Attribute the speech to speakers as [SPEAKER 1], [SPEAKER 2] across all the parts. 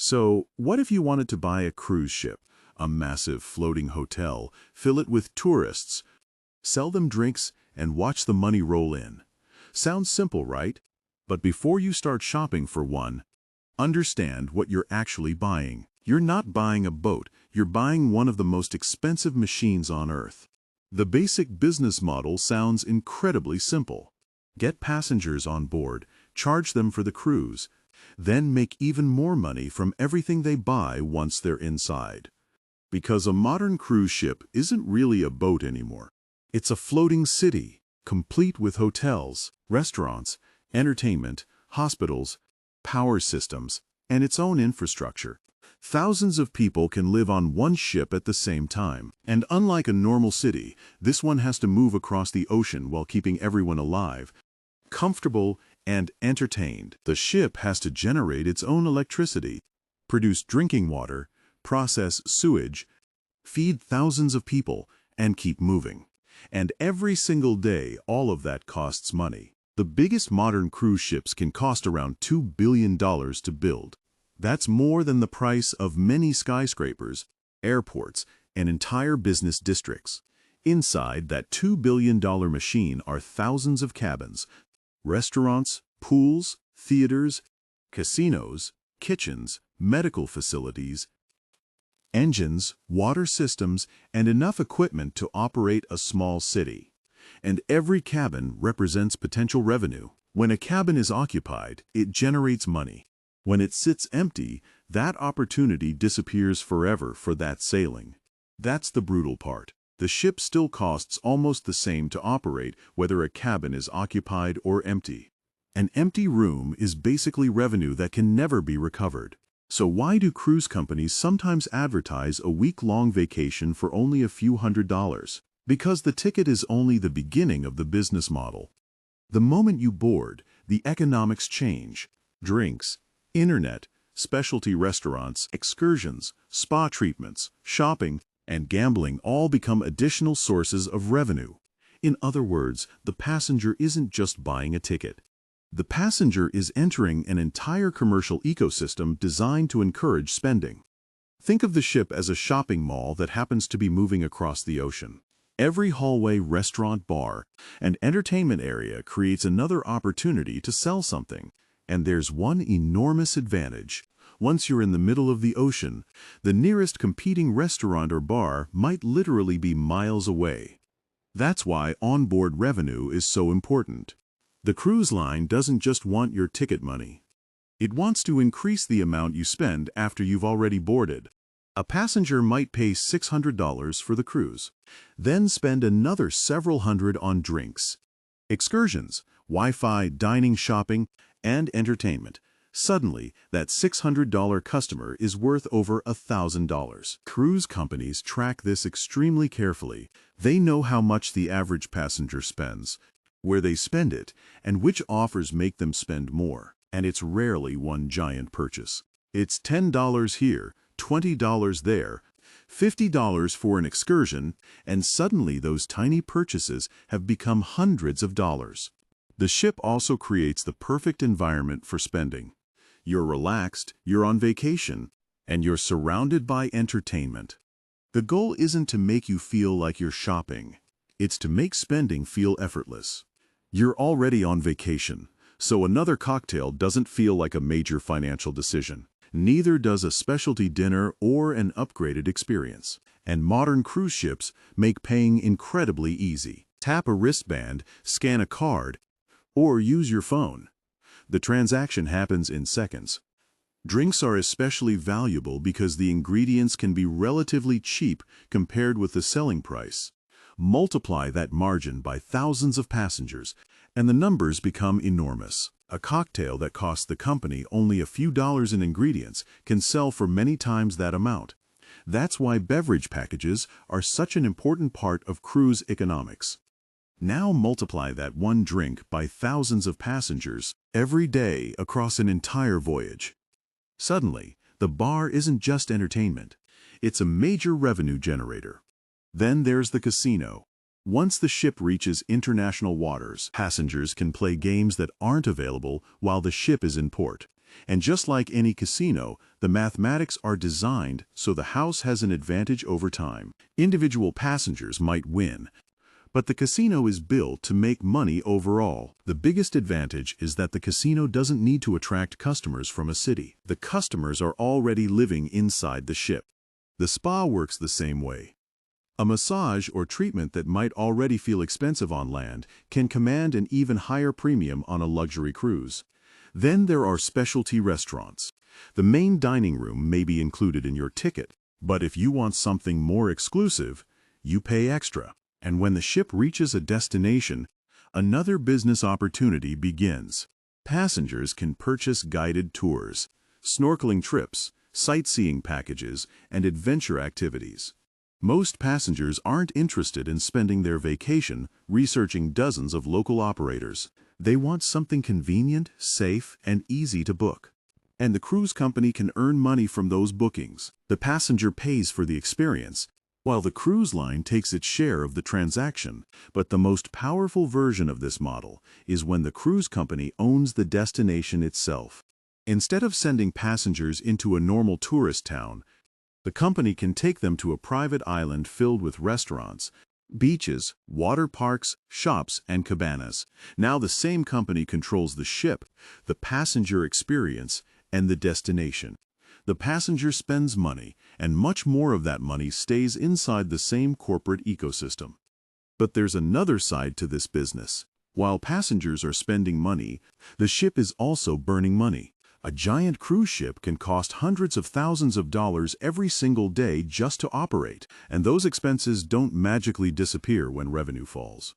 [SPEAKER 1] So, what if you wanted to buy a cruise ship, a massive floating hotel, fill it with tourists, sell them drinks, and watch the money roll in? Sounds simple, right? But before you start shopping for one, understand what you're actually buying. You're not buying a boat, you're buying one of the most expensive machines on Earth. The basic business model sounds incredibly simple. Get passengers on board, charge them for the cruise, then make even more money from everything they buy once they're inside. Because a modern cruise ship isn't really a boat anymore. It's a floating city, complete with hotels, restaurants, entertainment, hospitals, power systems, and its own infrastructure. Thousands of people can live on one ship at the same time. And unlike a normal city, this one has to move across the ocean while keeping everyone alive, comfortable, and entertained. The ship has to generate its own electricity, produce drinking water, process sewage, feed thousands of people, and keep moving. And every single day, all of that costs money. The biggest modern cruise ships can cost around $2 billion to build. That's more than the price of many skyscrapers, airports, and entire business districts. Inside that $2 billion machine are thousands of cabins, restaurants, pools, theaters, casinos, kitchens, medical facilities, engines, water systems, and enough equipment to operate a small city. And every cabin represents potential revenue. When a cabin is occupied, it generates money. When it sits empty, that opportunity disappears forever for that sailing. That's the brutal part. The ship still costs almost the same to operate whether a cabin is occupied or empty. An empty room is basically revenue that can never be recovered. So why do cruise companies sometimes advertise a week-long vacation for only a few $100s? Because the ticket is only the beginning of the business model. The moment you board, the economics change. Drinks, internet, specialty restaurants, excursions, spa treatments, shopping, and gambling all become additional sources of revenue. In other words, the passenger isn't just buying a ticket. The passenger is entering an entire commercial ecosystem designed to encourage spending. Think of the ship as a shopping mall that happens to be moving across the ocean. Every hallway, restaurant, bar, and entertainment area creates another opportunity to sell something. And there's one enormous advantage. Once you're in the middle of the ocean, the nearest competing restaurant or bar might literally be miles away. That's why onboard revenue is so important. The cruise line doesn't just want your ticket money. It wants to increase the amount you spend after you've already boarded. A passenger might pay $600 for the cruise, then spend another several hundred on drinks, excursions, Wi-Fi, dining, shopping, and entertainment. Suddenly, that $600 customer is worth over $1,000. Cruise companies track this extremely carefully. They know how much the average passenger spends, where they spend it, and which offers make them spend more. And it's rarely one giant purchase. It's $10 here, $20 there, $50 for an excursion, and suddenly those tiny purchases have become hundreds of dollars. The ship also creates the perfect environment for spending. You're relaxed, you're on vacation, and you're surrounded by entertainment. The goal isn't to make you feel like you're shopping. It's to make spending feel effortless. You're already on vacation, so another cocktail doesn't feel like a major financial decision. Neither does a specialty dinner or an upgraded experience. And modern cruise ships make paying incredibly easy. Tap a wristband, scan a card, or use your phone. The transaction happens in seconds. Drinks are especially valuable because the ingredients can be relatively cheap compared with the selling price. Multiply that margin by thousands of passengers, and the numbers become enormous. A cocktail that costs the company only a few dollars in ingredients can sell for many times that amount. That's why beverage packages are such an important part of cruise economics. Now multiply that one drink by thousands of passengers every day across an entire voyage. Suddenly, the bar isn't just entertainment. It's a major revenue generator. Then there's the casino. Once the ship reaches international waters, passengers can play games that aren't available while the ship is in port. And just like any casino, the mathematics are designed so the house has an advantage over time. Individual passengers might win, but the casino is built to make money overall. The biggest advantage is that the casino doesn't need to attract customers from a city. The customers are already living inside the ship. The spa works the same way. A massage or treatment that might already feel expensive on land can command an even higher premium on a luxury cruise. Then there are specialty restaurants. The main dining room may be included in your ticket, but if you want something more exclusive, you pay extra. And when the ship reaches a destination, another business opportunity begins. Passengers can purchase guided tours, snorkeling trips, sightseeing packages, and adventure activities. Most passengers aren't interested in spending their vacation researching dozens of local operators. They want something convenient, safe, and easy to book. And the cruise company can earn money from those bookings. The passenger pays for the experience, while the cruise line takes its share of the transaction. But the most powerful version of this model is when the cruise company owns the destination itself. Instead of sending passengers into a normal tourist town, the company can take them to a private island filled with restaurants, beaches, water parks, shops, and cabanas. Now the same company controls the ship, the passenger experience, and the destination. The passenger spends money, and much more of that money stays inside the same corporate ecosystem. But there's another side to this business. While passengers are spending money, the ship is also burning money. A giant cruise ship can cost hundreds of thousands of dollars every single day just to operate, and those expenses don't magically disappear when revenue falls.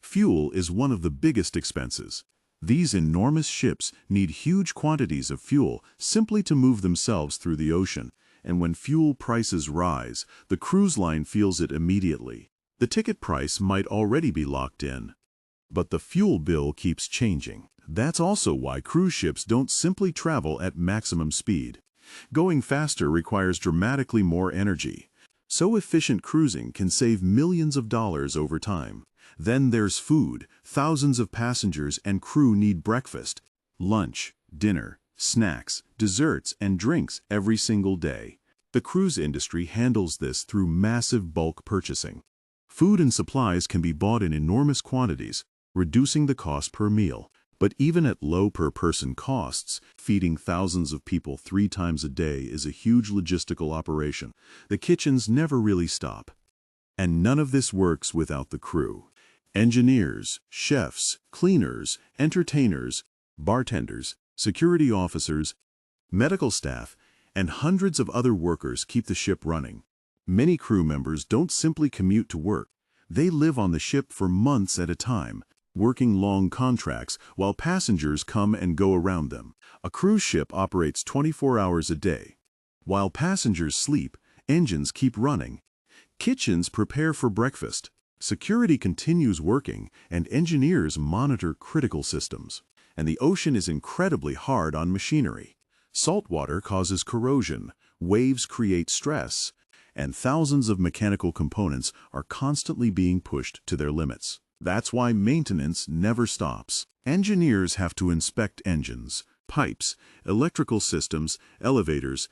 [SPEAKER 1] Fuel is one of the biggest expenses. These enormous ships need huge quantities of fuel simply to move themselves through the ocean, and when fuel prices rise, the cruise line feels it immediately. The ticket price might already be locked in, but the fuel bill keeps changing. That's also why cruise ships don't simply travel at maximum speed. Going faster requires dramatically more energy. So efficient cruising can save millions of dollars over time. Then there's food. Thousands of passengers and crew need breakfast, lunch, dinner, snacks, desserts, and drinks every single day. The cruise industry handles this through massive bulk purchasing. Food and supplies can be bought in enormous quantities, reducing the cost per meal. But even at low per-person costs, feeding thousands of people 3 times a day is a huge logistical operation. The kitchens never really stop. And none of this works without the crew. Engineers, chefs, cleaners, entertainers, bartenders, security officers, medical staff, and hundreds of other workers keep the ship running. Many crew members don't simply commute to work. They live on the ship for months at a time, working long contracts while passengers come and go around them. A cruise ship operates 24 hours a day. While passengers sleep, engines keep running. Kitchens prepare for breakfast. Security continues working, and engineers monitor critical systems. And the ocean is incredibly hard on machinery. Salt water causes corrosion, waves create stress, and thousands of mechanical components are constantly being pushed to their limits. That's why maintenance never stops. Engineers have to inspect engines, pipes, electrical systems, elevators,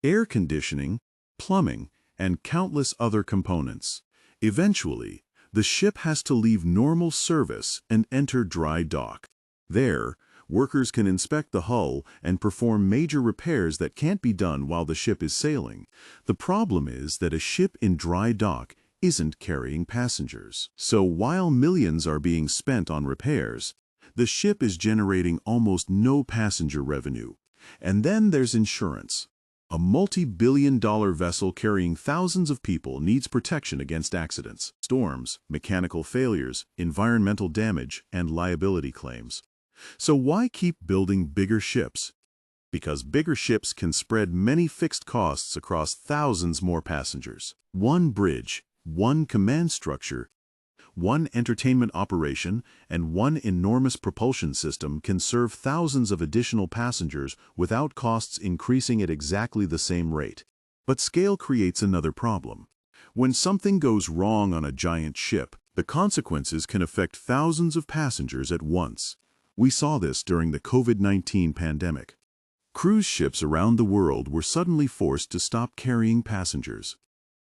[SPEAKER 1] air conditioning, plumbing, and countless other components. Eventually, the ship has to leave normal service and enter dry dock. There, workers can inspect the hull and perform major repairs that can't be done while the ship is sailing. The problem is that a ship in dry dock isn't carrying passengers. So while millions are being spent on repairs, the ship is generating almost no passenger revenue. And then there's insurance. A multi-billion-dollar vessel carrying thousands of people needs protection against accidents, storms, mechanical failures, environmental damage, and liability claims. So why keep building bigger ships? Because bigger ships can spread many fixed costs across thousands more passengers. One bridge, one command structure, one entertainment operation, and one enormous propulsion system can serve thousands of additional passengers without costs increasing at exactly the same rate. But scale creates another problem. When something goes wrong on a giant ship, the consequences can affect thousands of passengers at once. We saw this during the COVID-19 pandemic. Cruise ships around the world were suddenly forced to stop carrying passengers.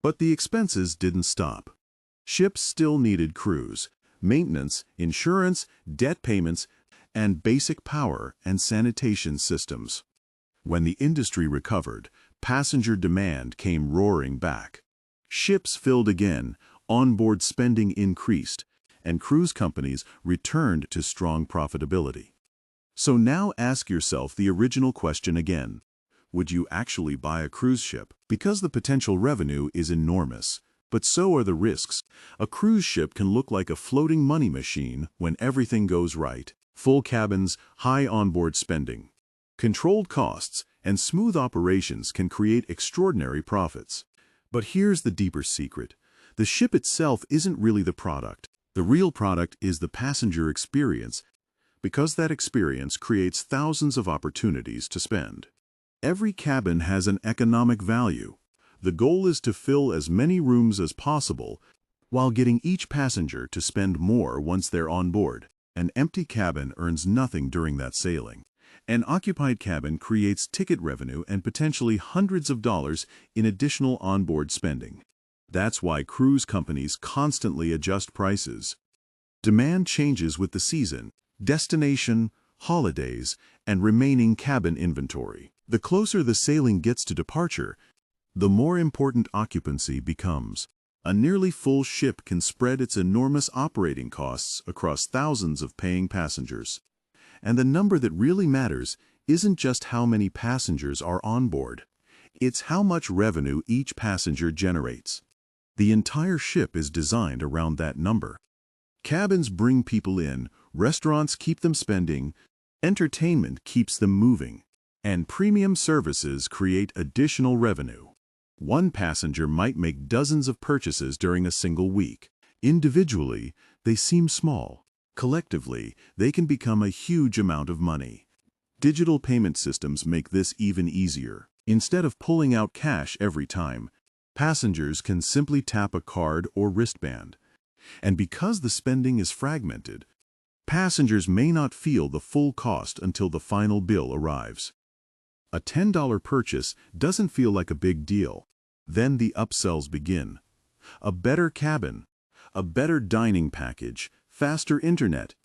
[SPEAKER 1] But the expenses didn't stop. Ships still needed crews, maintenance, insurance, debt payments, and basic power and sanitation systems. When the industry recovered, passenger demand came roaring back. Ships filled again, onboard spending increased, and cruise companies returned to strong profitability. So now ask yourself the original question again. Would you actually buy a cruise ship? Because the potential revenue is enormous, but so are the risks. A cruise ship can look like a floating money machine when everything goes right. Full cabins, high onboard spending. Controlled costs and smooth operations can create extraordinary profits. But here's the deeper secret. The ship itself isn't really the product. The real product is the passenger experience, because that experience creates thousands of opportunities to spend. Every cabin has an economic value. The goal is to fill as many rooms as possible while getting each passenger to spend more once they're on board. An empty cabin earns nothing during that sailing. An occupied cabin creates ticket revenue and potentially hundreds of dollars in additional onboard spending. That's why cruise companies constantly adjust prices. Demand changes with the season, destination, holidays, and remaining cabin inventory. The closer the sailing gets to departure, the more important occupancy becomes. A nearly full ship can spread its enormous operating costs across thousands of paying passengers. And the number that really matters isn't just how many passengers are on board. It's how much revenue each passenger generates. The entire ship is designed around that number. Cabins bring people in, restaurants keep them spending, entertainment keeps them moving, and premium services create additional revenue. One passenger might make dozens of purchases during a single week. Individually, they seem small. Collectively, they can become a huge amount of money. Digital payment systems make this even easier. Instead of pulling out cash every time, passengers can simply tap a card or wristband. And because the spending is fragmented, passengers may not feel the full cost until the final bill arrives. A $10 purchase doesn't feel like a big deal. Then the upsells begin. A better cabin, a better dining package, faster internet,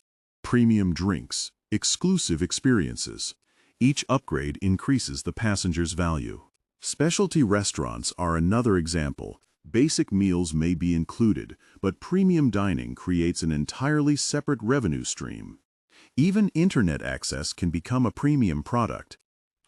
[SPEAKER 1] premium drinks, exclusive experiences. Each upgrade increases the passenger's value. Specialty restaurants are another example. Basic meals may be included, but premium dining creates an entirely separate revenue stream. Even internet access can become a premium product.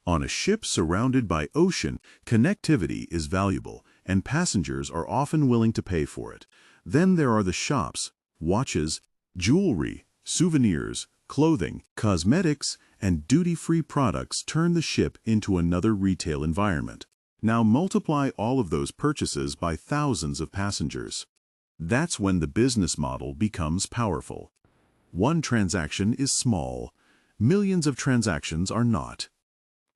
[SPEAKER 1] On a ship surrounded by ocean, connectivity is valuable, and passengers are often willing to pay for it. Then there are the shops, watches, jewelry, souvenirs, clothing, cosmetics, and duty-free products turn the ship into another retail environment. Now multiply all of those purchases by thousands of passengers. That's when the business model becomes powerful. One transaction is small. Millions of transactions are not.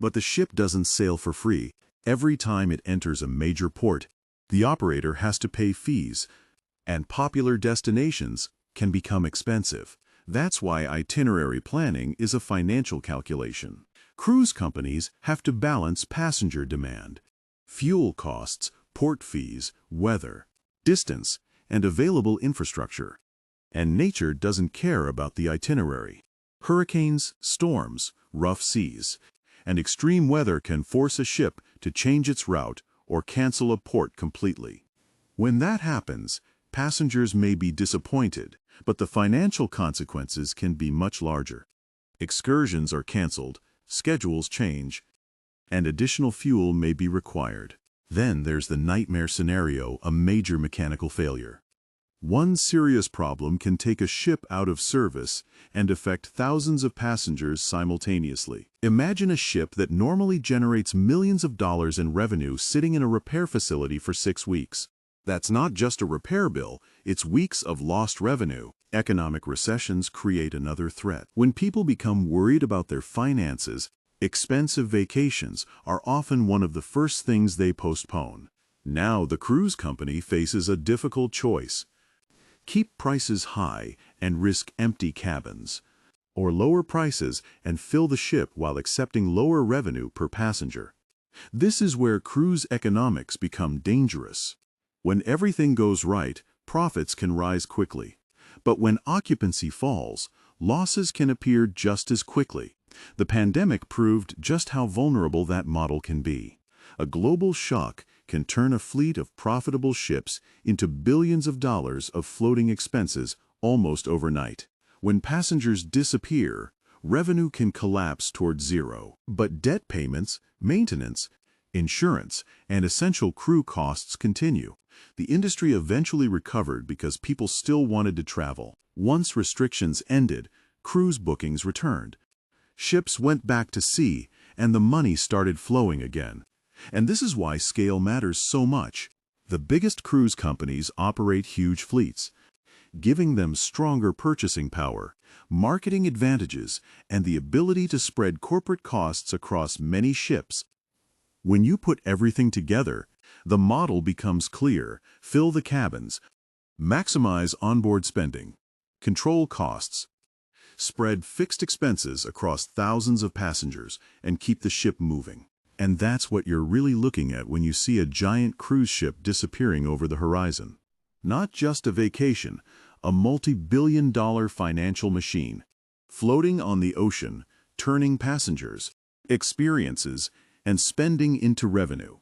[SPEAKER 1] But the ship doesn't sail for free. Every time it enters a major port, the operator has to pay fees, and popular destinations can become expensive. That's why itinerary planning is a financial calculation. Cruise companies have to balance passenger demand, fuel costs, port fees, weather, distance, and available infrastructure. And nature doesn't care about the itinerary. Hurricanes, storms, rough seas, and extreme weather can force a ship to change its route or cancel a port completely. When that happens, passengers may be disappointed, but the financial consequences can be much larger. Excursions are canceled, schedules change, and additional fuel may be required. Then there's the nightmare scenario, a major mechanical failure. One serious problem can take a ship out of service and affect thousands of passengers simultaneously. Imagine a ship that normally generates millions of dollars in revenue sitting in a repair facility for 6 weeks. That's not just a repair bill, it's weeks of lost revenue. Economic recessions create another threat. When people become worried about their finances, expensive vacations are often one of the first things they postpone. Now the cruise company faces a difficult choice. Keep prices high and risk empty cabins, or lower prices and fill the ship while accepting lower revenue per passenger. This is where cruise economics become dangerous. When everything goes right, profits can rise quickly. But when occupancy falls, losses can appear just as quickly. The pandemic proved just how vulnerable that model can be. A global shock can turn a fleet of profitable ships into billions of dollars of floating expenses almost overnight. When passengers disappear, revenue can collapse toward zero. But debt payments, maintenance, insurance, and essential crew costs continue. The industry eventually recovered because people still wanted to travel. Once restrictions ended, cruise bookings returned. Ships went back to sea, and the money started flowing again. And this is why scale matters so much. The biggest cruise companies operate huge fleets, giving them stronger purchasing power, marketing advantages, and the ability to spread corporate costs across many ships. When you put everything together, the model becomes clear. Fill the cabins, maximize onboard spending, control costs, spread fixed expenses across thousands of passengers, and keep the ship moving. And that's what you're really looking at when you see a giant cruise ship disappearing over the horizon. Not just a vacation, a multi-billion-dollar financial machine, floating on the ocean, turning passengers, experiences, and spending into revenue.